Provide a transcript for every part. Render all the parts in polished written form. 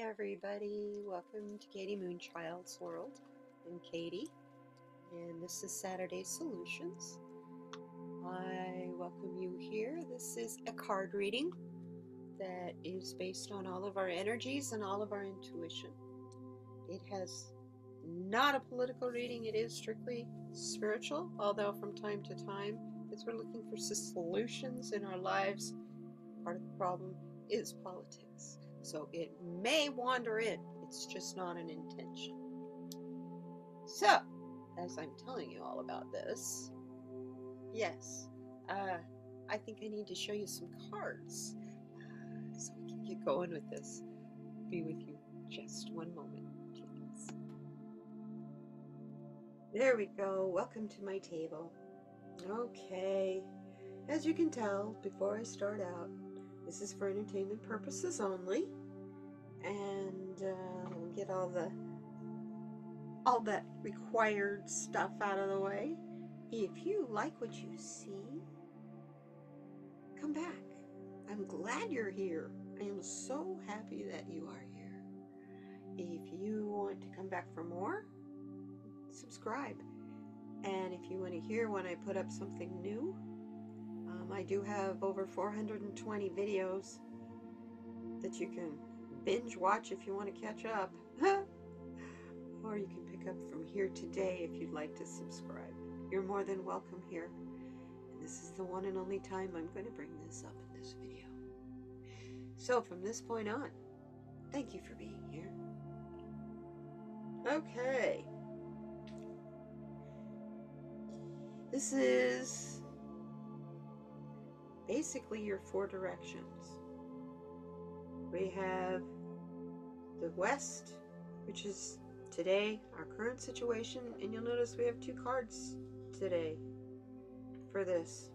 everybody, welcome to kdmoonchild's world. I'm Katie, and this is Saturday Solutions. I welcome you here. This is a card reading that is based on all of our energies and all of our intuition. It has not a political reading, it is strictly spiritual, although from time to time, as we're looking for solutions in our lives, part of the problem is politics. So it may wander in, it's just not an intention. So, as I'm telling you all about this, yes, I think I need to show you some cards so we can get going with this. Be with you just one moment, please. There we go. Welcome to my table. Okay, as you can tell, before I start out, this is for entertainment purposes only, and we'll get all that required stuff out of the way. If you like what you see, come back. I'm glad you're here. I am so happy that you are here. If you want to come back for more, subscribe. And if you want to hear when I put up something new, I do have over 420 videos that you can binge watch if you want to catch up. Or you can pick up from here today if you'd like to subscribe. You're more than welcome here. And this is the one and only time I'm going to bring this up in this video. So from this point on, thank you for being here. Okay. This is basically your 4 directions. We have the West, which is today, our current situation, and you'll notice we have 2 cards today for this.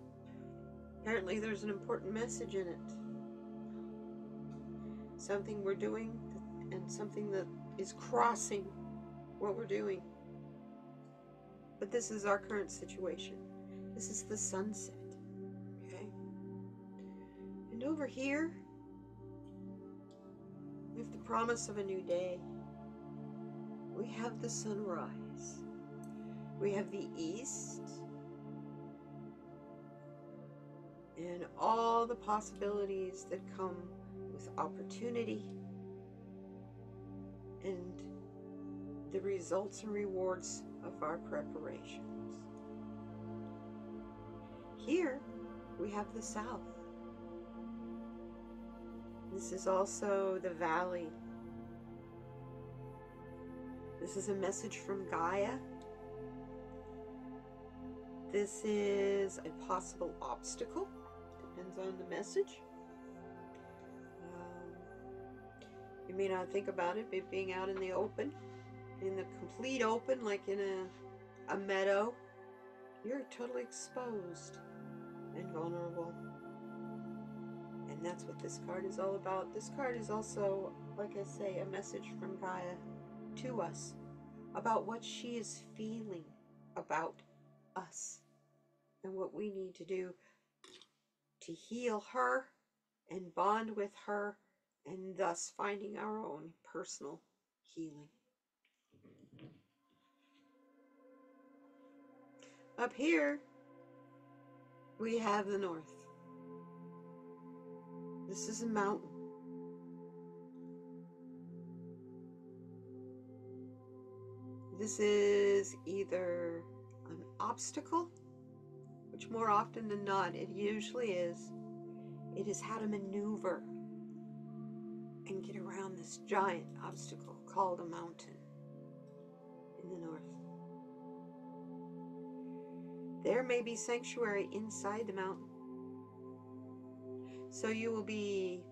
Apparently there's an important message in it. Something we're doing and something that is crossing what we're doing. But this is our current situation. This is the sunset. Okay? And over here, we have the promise of a new day. We have the sunrise. We have the east. And all the possibilities that come with opportunity and the results and rewards of our preparations. Here we have the south. This is also the valley. This is a message from Gaia. This is a possible obstacle. Depends on the message. You may not think about it, but being out in the open, in the complete open, like in a meadow, you're totally exposed and vulnerable. And that's what this card is all about. This card is also, like I say, a message from Gaia to us about what she is feeling about us and what we need to do to heal her and bond with her, and thus finding our own personal healing. Up here, we have the north. This is a mountain. This is either an obstacle, which more often than not it usually is. It is how to maneuver and get around this giant obstacle called a mountain in the north. There may be sanctuary inside the mountain. So you will be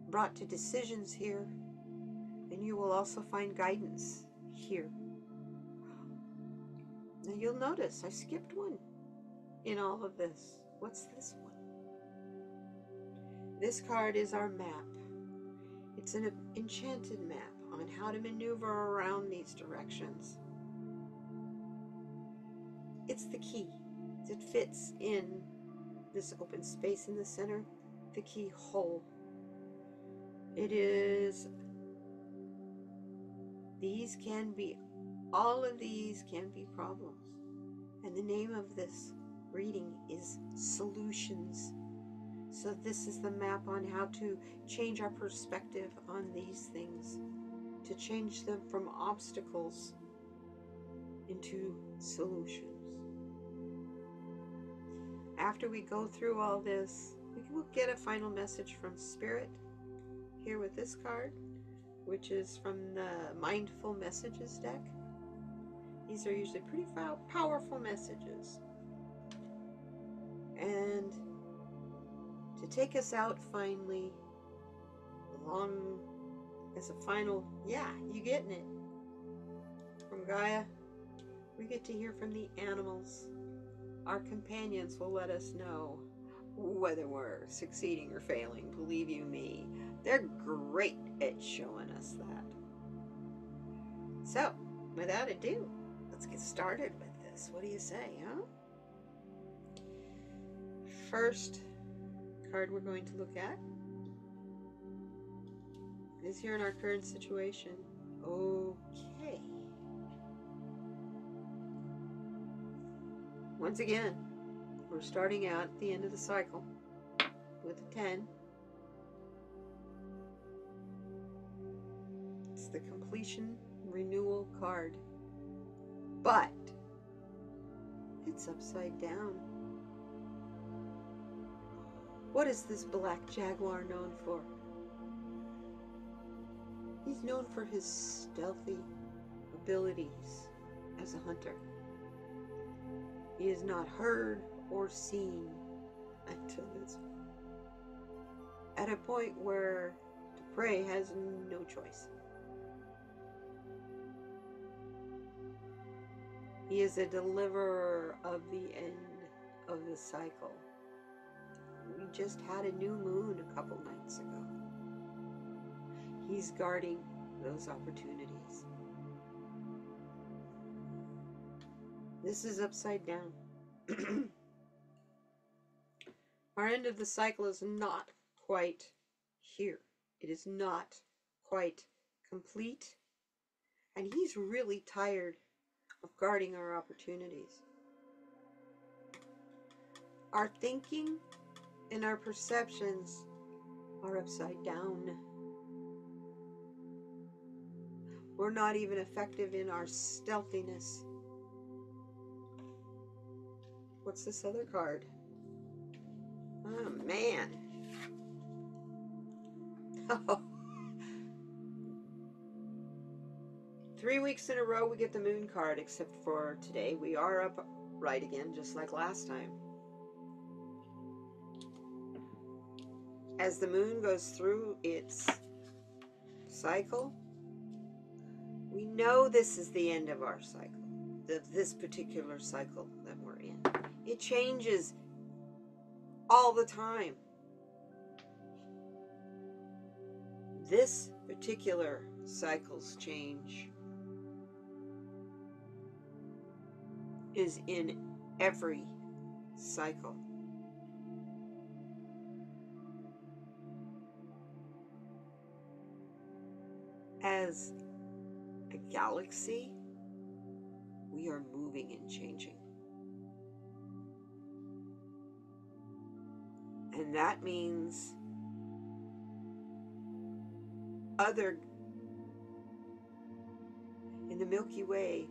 brought to decisions here, and you will also find guidance here. Now you'll notice I skipped one in all of this. What's this one? This card is our map. It's an enchanted map on how to maneuver around these directions. It's the key. It fits in this open space in the center, the keyhole. It is, all of these can be problems. And the name of this reading is Solutions. So this is the map on how to change our perspective on these things, to change them from obstacles into solutions. After we go through all this, we will get a final message from Spirit here with this card, which is from the Mindful Messages deck. These are usually pretty powerful messages. And to take us out finally, along as a final, yeah, you getting it, from Gaia, we get to hear from the animals. Our companions will let us know whether we're succeeding or failing. Believe you me, they're great at showing us that. So, without ado, let's get started with this. What do you say, huh? First card we're going to look at is here in our current situation. Okay. Once again, we're starting out at the end of the cycle with a 10. It's the completion renewal card, but it's upside down. What is this black jaguar known for? He's known for his stealthy abilities as a hunter. He is not heard or seen until it's at a point where the prey has no choice. He is a deliverer of the end of the cycle. We just had a new moon a couple nights ago. He's guarding those opportunities. This is upside down. Our end of the cycle is not quite here. It is not quite complete. And he's really tired of guarding our opportunities. Our thinking and our perceptions are upside down. We're not even effective in our stealthiness. What's this other card? Oh, man. 3 weeks in a row we get the moon card, except for today. We are upright again, just like last time. As the moon goes through its cycle, we know this is the end of our cycle, this particular cycle that we're in. It changes all the time. This particular cycle's change is in every cycle. As a galaxy, we are moving and changing. And that means in the Milky Way,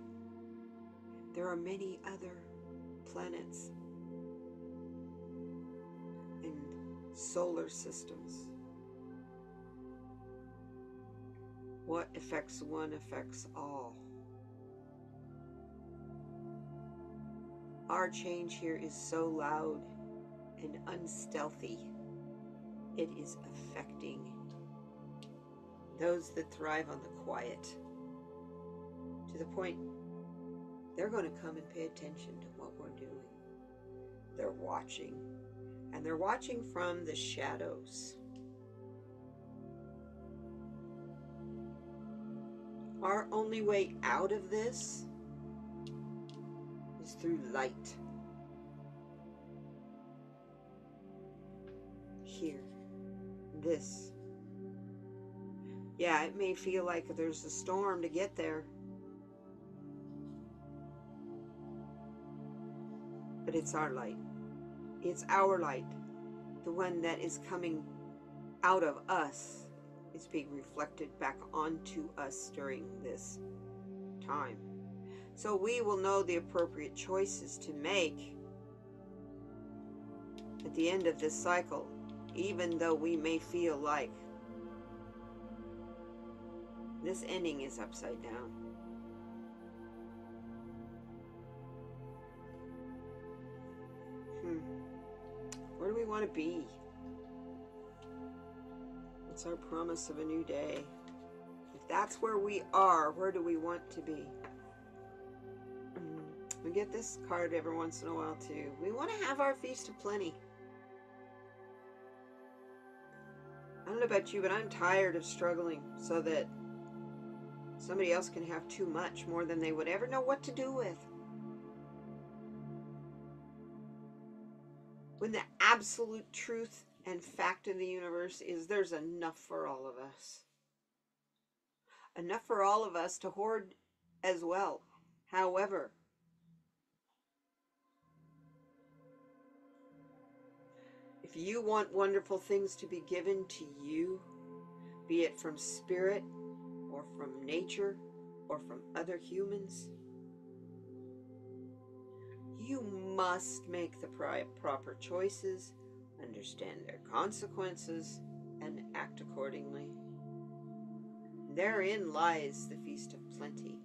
there are many other planets and solar systems. What affects one affects all. Our change here is so loud and unstealthy. It is affecting those that thrive on the quiet, to the point they're going to come and pay attention to what we're doing. They're watching, and they're watching from the shadows. Our only way out of this is through light. Here, this Yeah, it may feel like there's a storm to get there, but it's our light. It's our light. The one that is coming out of us is being reflected back onto us during this time. So we will know the appropriate choices to make at the end of this cycle, even though we may feel like this ending is upside down. Where do we want to be? What's our promise of a new day? If that's where we are, where do we want to be? We get this card every once in a while too. We want to have our feast of plenty. I don't know about you, but I'm tired of struggling so that somebody else can have too much, more than they would ever know what to do with. When the absolute truth and fact of the universe is there's enough for all of us. Enough for all of us to hoard as well. However, if you want wonderful things to be given to you, be it from spirit or from nature or from other humans, you must make the proper choices, understand their consequences, and act accordingly. Therein lies the feast of plenty.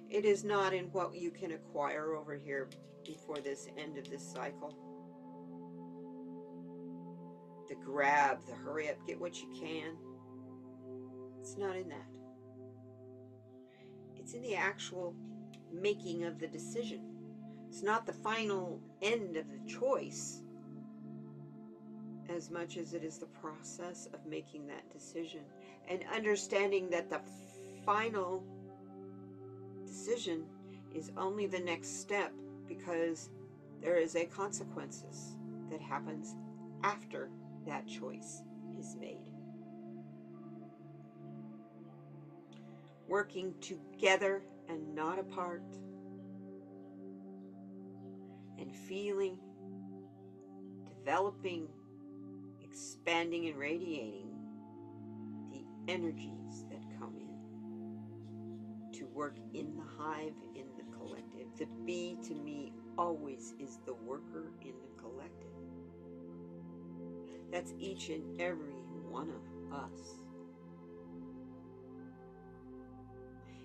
It is not in what you can acquire over here before this end of this cycle. The grab, the hurry up, get what you can. It's not in that. It's in the actual making of the decision. It's not the final end of the choice as much as it is the process of making that decision and understanding that the final decision is only the next step, because there is a consequences that happens after that choice is made. Working together and not apart, and feeling, developing, expanding and radiating the energies that come in to work in the hive, in the collective. The bee to me always is the worker in the collective. That's each and every one of us.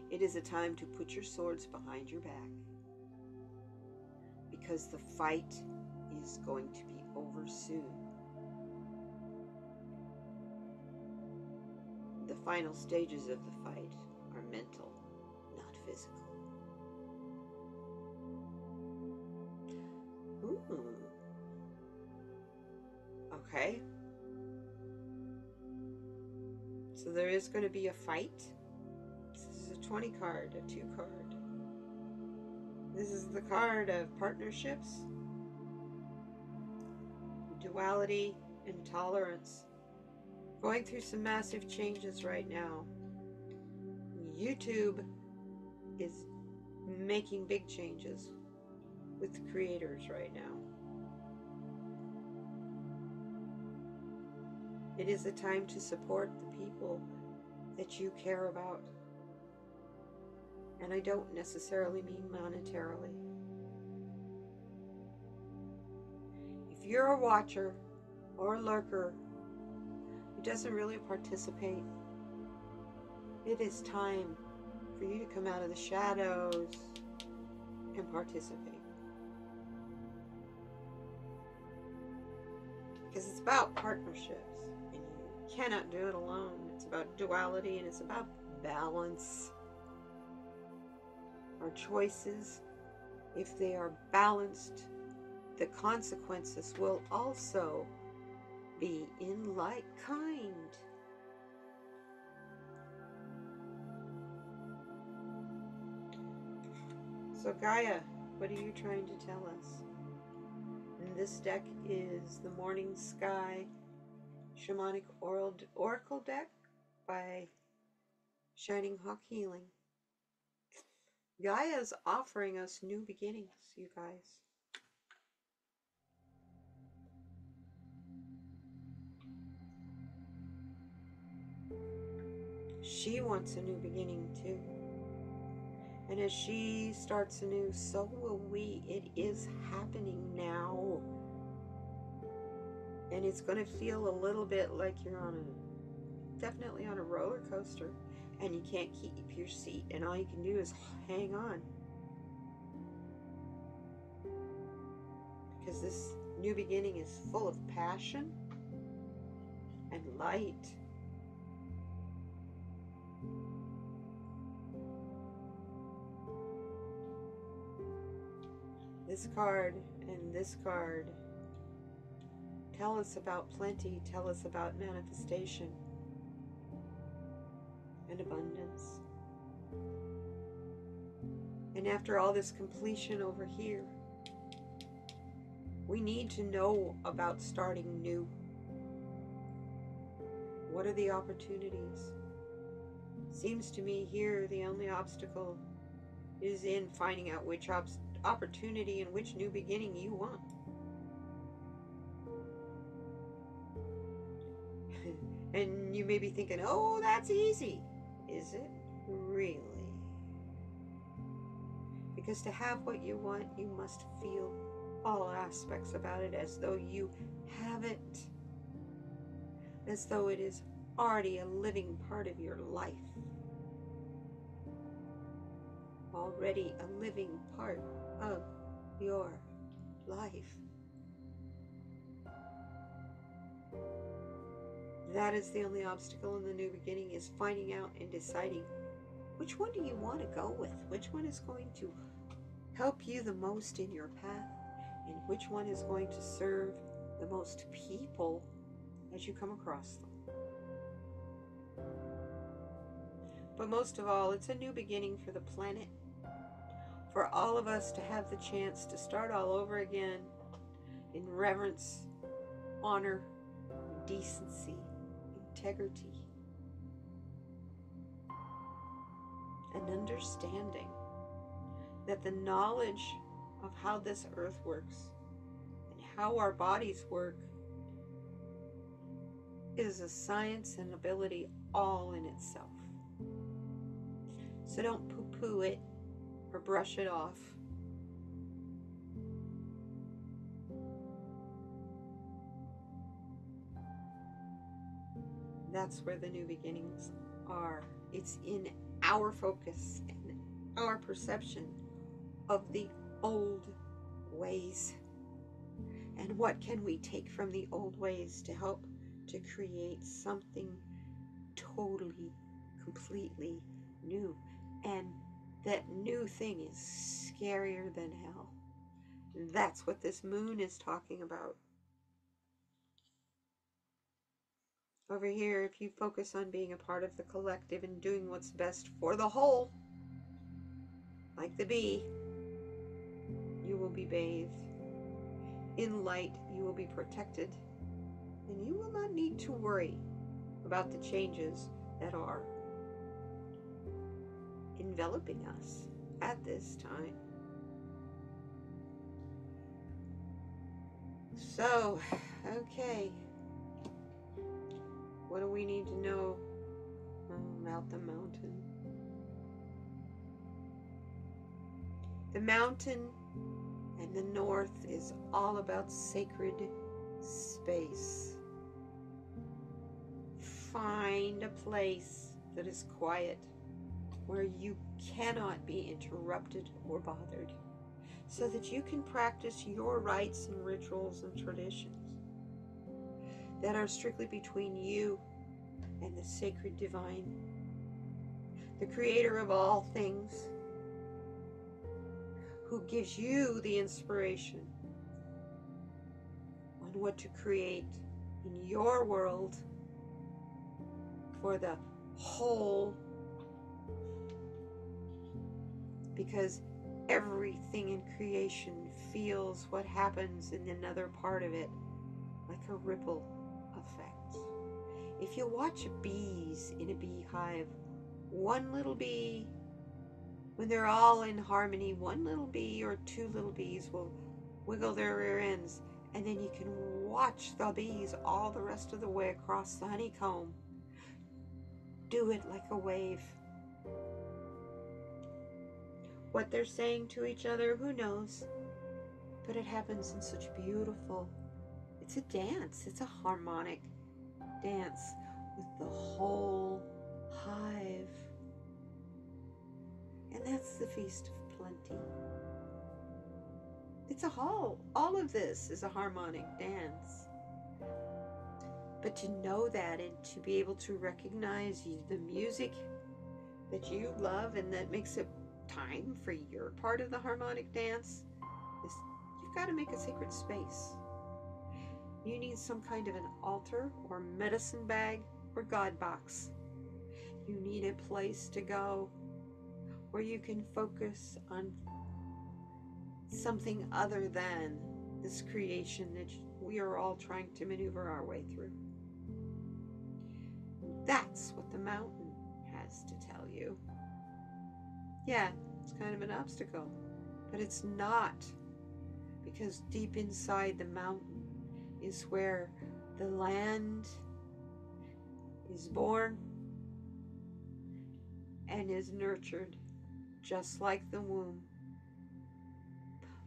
It is a time to put your swords behind your back, because the fight is going to be over soon. The final stages of the fight are mental, not physical. Ooh. Okay. So there is going to be a fight. This is a 20 card, a 2 card. This is the card of partnerships, duality, and tolerance. Going through some massive changes right now. YouTube is making big changes with the creators right now. It is a time to support the people that you care about. And I don't necessarily mean monetarily. If you're a watcher or a lurker who doesn't really participate, it is time for you to come out of the shadows and participate. Because it's about partnerships, and you cannot do it alone. It's about duality, and it's about balance. Our choices, if they are balanced, the consequences will also be in like kind. So Gaia, what are you trying to tell us? And this deck is the Morning Sky Shamanic Oracle deck by Shining Hawk Healing. Gaia is offering us new beginnings, you guys. She wants a new beginning too. And as she starts anew, so will we. It is happening now. And it's going to feel a little bit like you're definitely on a roller coaster. And you can't keep your seat. And all you can do is hang on. Because this new beginning is full of passion and light. This card and this card tell us about plenty, tell us about manifestation and abundance. And after all this completion over here, we need to know about starting new. What are the opportunities? Seems to me here the only obstacle is in finding out which opportunity and which new beginning you want. And you may be thinking, oh, that's easy. Is it really? Because to have what you want, you must feel all aspects about it as though you have it. As though it is already a living part of your life. Already a living part of your life. That is the only obstacle in the new beginning, is finding out and deciding which one do you want to go with, which one is going to help you the most in your path, and which one is going to serve the most people as you come across them. But most of all, it's a new beginning for the planet, for all of us to have the chance to start all over again in reverence, honor, decency, integrity, and understanding that the knowledge of how this earth works and how our bodies work is a science and ability all in itself. So don't poo-poo it or brush it off. That's where the new beginnings are. It's in our focus and our perception of the old ways. And what can we take from the old ways to help to create something totally, completely new? And that new thing is scarier than hell. That's what this moon is talking about. Over here, if you focus on being a part of the collective and doing what's best for the whole, like the bee, you will be bathed. In light, you will be protected. And you will not need to worry about the changes that are enveloping us at this time. So, okay. What do we need to know about the mountain? The mountain and the north is all about sacred space. Find a place that is quiet, where you cannot be interrupted or bothered, so that you can practice your rites and rituals and traditions that are strictly between you and the sacred divine, the creator of all things, who gives you the inspiration on what to create in your world for the whole, because everything in creation feels what happens in another part of it like a ripple effect. If you watch bees in a beehive one little bee, when they're all in harmony, one little bee or two little bees will wiggle their rear ends, and then you can watch the bees all the rest of the way across the honeycomb do it like a wave. What they're saying to each other, who knows? But it happens in such beautiful, it's a dance, it's a harmonic dance with the whole hive. And that's the Feast of Plenty. It's a whole, all of this is a harmonic dance. But to know that and to be able to recognize the music that you love and that makes it time for your part of the harmonic dance, is you've got to make a sacred space. You need some kind of an altar or medicine bag or God box. You need a place to go where you can focus on something other than this creation that we are all trying to maneuver our way through. That's what the mountain has to tell you. Yeah, it's kind of an obstacle, but it's not, because deep inside the mountain is where the land is born and is nurtured, just like the womb,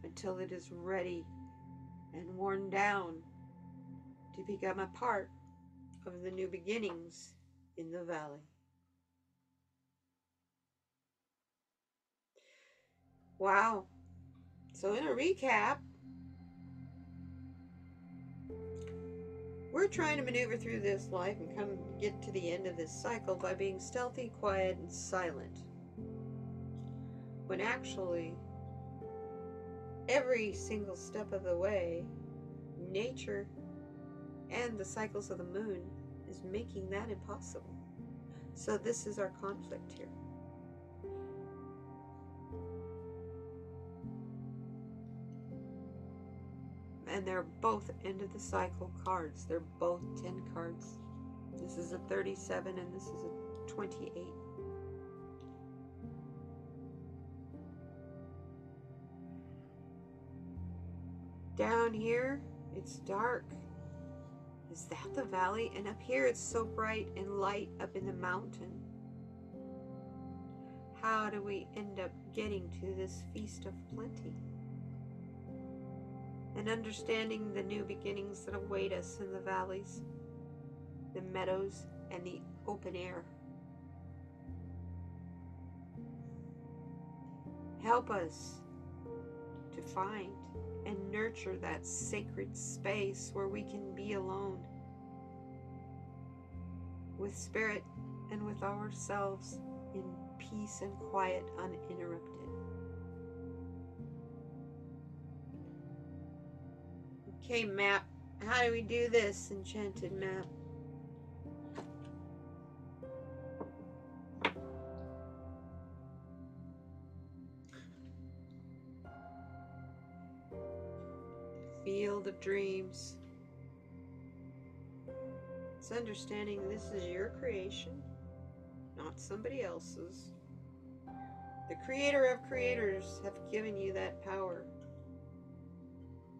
until it is ready and worn down to become a part of the new beginnings in the valley. Wow. So in a recap, we're trying to maneuver through this life and get to the end of this cycle by being stealthy, quiet, and silent. When actually, every single step of the way, nature and the cycles of the moon is making that impossible. So this is our conflict here. And they're both end of the cycle cards. They're both 10 cards. This is a 37 and this is a 28. Down here, it's dark. Is that the valley? And up here, it's so bright and light up in the mountain. How do we end up getting to this Feast of Plenty? And understanding the new beginnings that await us in the valleys, the meadows, and the open air. Help us to find and nurture that sacred space where we can be alone with spirit and with ourselves in peace and quiet, uninterrupted. Okay, map. How do we do this, enchanted map? Field of dreams. It's understanding this is your creation, not somebody else's. The creator of creators have given you that power.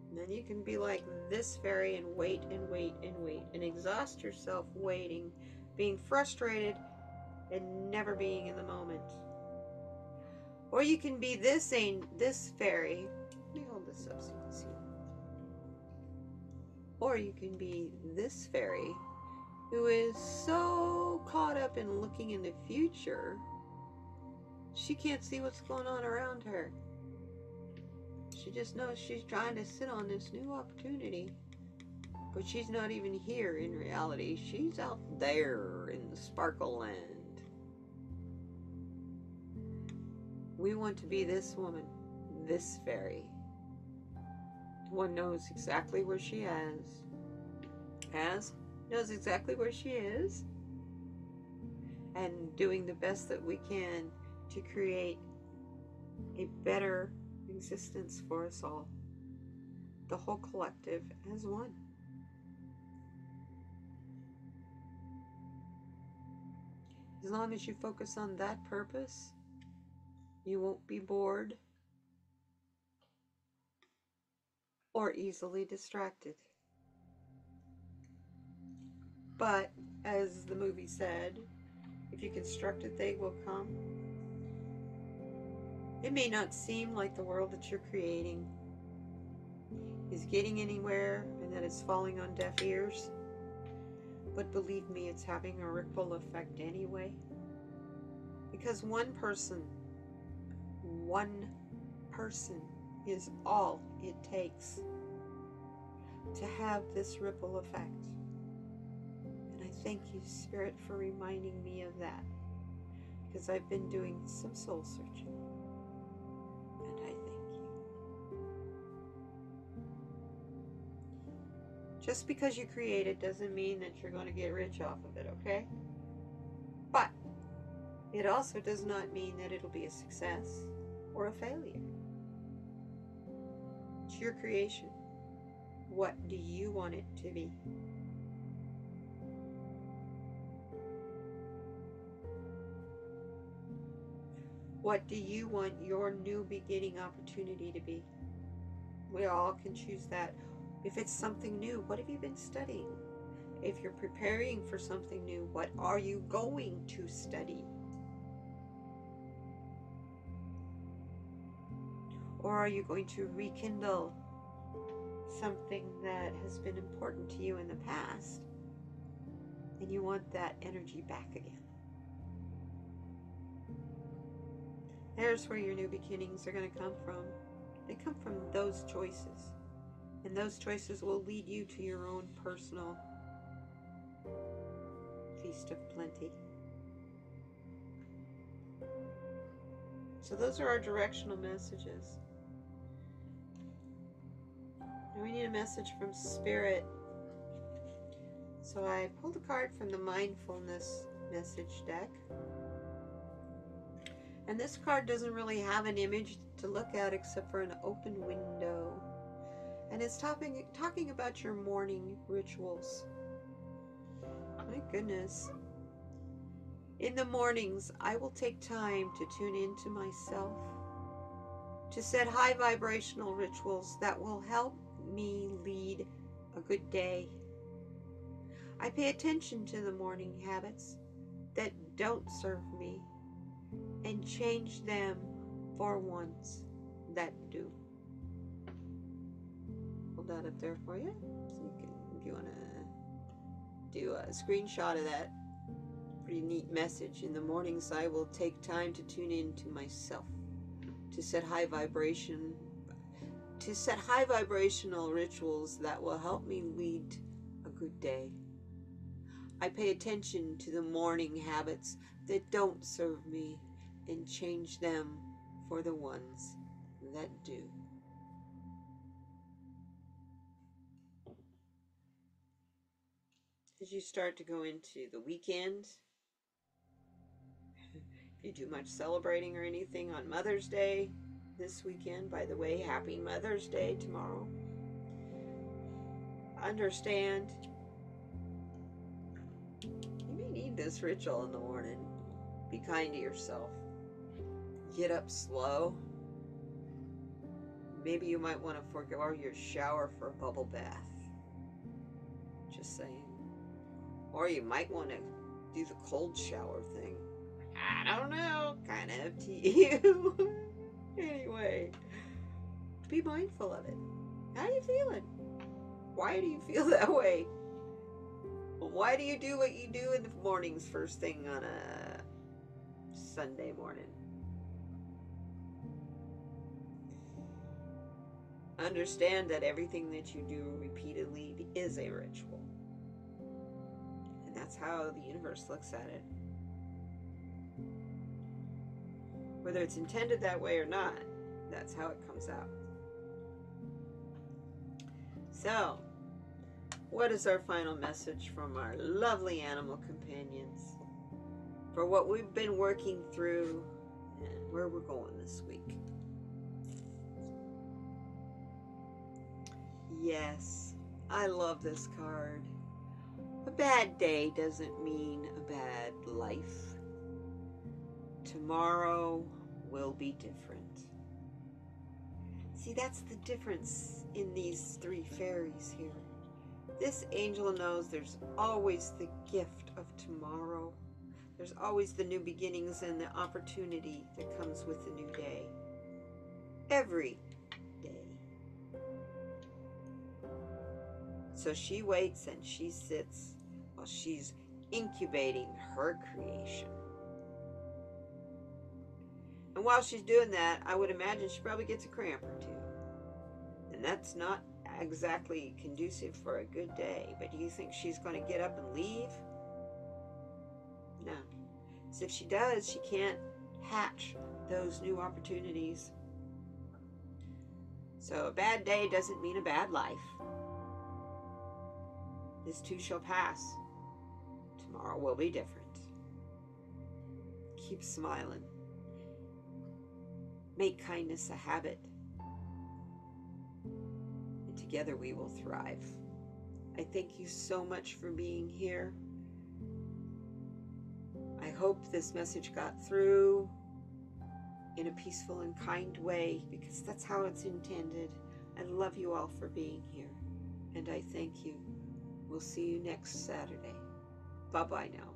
And then you can be like this fairy and wait and wait and wait and exhaust yourself waiting, being frustrated and never being in the moment. Or you can be this fairy. Let me hold this up so you can see. Or you can be this fairy who is so caught up in looking in the future, she can't see what's going on around her. She just knows she's trying to sit on this new opportunity, but she's not even here in reality. She's out there in the sparkle land. We want to be this woman, this fairy. One knows exactly where she knows exactly where she is, and doing the best that we can to create a better existence for us all, the whole collective as one. As long as you focus on that purpose, you won't be bored or easily distracted. But, as the movie said, if you construct it, they will come. It may not seem like the world that you're creating is getting anywhere and that it's falling on deaf ears, but believe me, it's having a ripple effect anyway. Because one person is all it takes to have this ripple effect. And I thank you, Spirit, for reminding me of that, because I've been doing some soul searching, and I thank you. Just because you create it doesn't mean that you're going to get rich off of it, okay? But it also does not mean that it'll be a success or a failure. It's your creation. What do you want it to be? What do you want your new beginning opportunity to be? We all can choose that. If it's something new, what have you been studying? If you're preparing for something new, what are you going to study? Or are you going to rekindle something that has been important to you in the past and you want that energy back again? There's where your new beginnings are going to come from. They come from those choices. And those choices will lead you to your own personal feast of plenty. So those are our directional messages. Now we need a message from Spirit. So I pulled a card from the mindfulness message deck. And this card doesn't really have an image to look at except for an open window. And it's talking about your morning rituals. My goodness. In the mornings, I will take time to tune into myself, to set high vibrational rituals that will help me lead a good day. I pay attention to the morning habits that don't serve me and change them for ones that do. Hold that up there for you, so you can, if you want to do a screenshot of that. Pretty neat message. In the mornings, I will take time to tune in to myself, to set high vibrational rituals that will help me lead a good day. I pay attention to the morning habits that don't serve me and change them for the ones that do. As you start to go into the weekend, if you do much celebrating or anything on Mother's Day this weekend, by the way, happy Mother's Day tomorrow. Understand, you may need this ritual in the morning. Be kind to yourself. Get up slow. Maybe you might want to forego your shower for a bubble bath. Just saying. Or you might want to do the cold shower thing. I don't know. Kind of up to you. Anyway, be mindful of it. How are you feeling? Why do you feel that way? Why do you do what you do in the mornings first thing on a Sunday morning? Understand that everything that you do repeatedly is a ritual. And that's how the universe looks at it. Whether it's intended that way or not, that's how it comes out. So, what is our final message from our lovely animal companions for what we've been working through and where we're going this week? Yes, I love this card. A bad day doesn't mean a bad life. Tomorrow will be different. See, that's the difference in these three fairies here. This angel knows there's always the gift of tomorrow. There's always the new beginnings and the opportunity that comes with the new day. Every day. So she waits and she sits while she's incubating her creation. And while she's doing that, I would imagine she probably gets a cramp or two. And that's not exactly conducive for a good day. But do you think she's going to get up and leave? No. So if she does, she can't hatch those new opportunities. So a bad day doesn't mean a bad life. This too shall pass. Tomorrow will be different. Keep smiling. Make kindness a habit. And together we will thrive. I thank you so much for being here. I hope this message got through in a peaceful and kind way, because that's how it's intended. I love you all for being here, and I thank you. We'll see you next Saturday. Bye-bye now.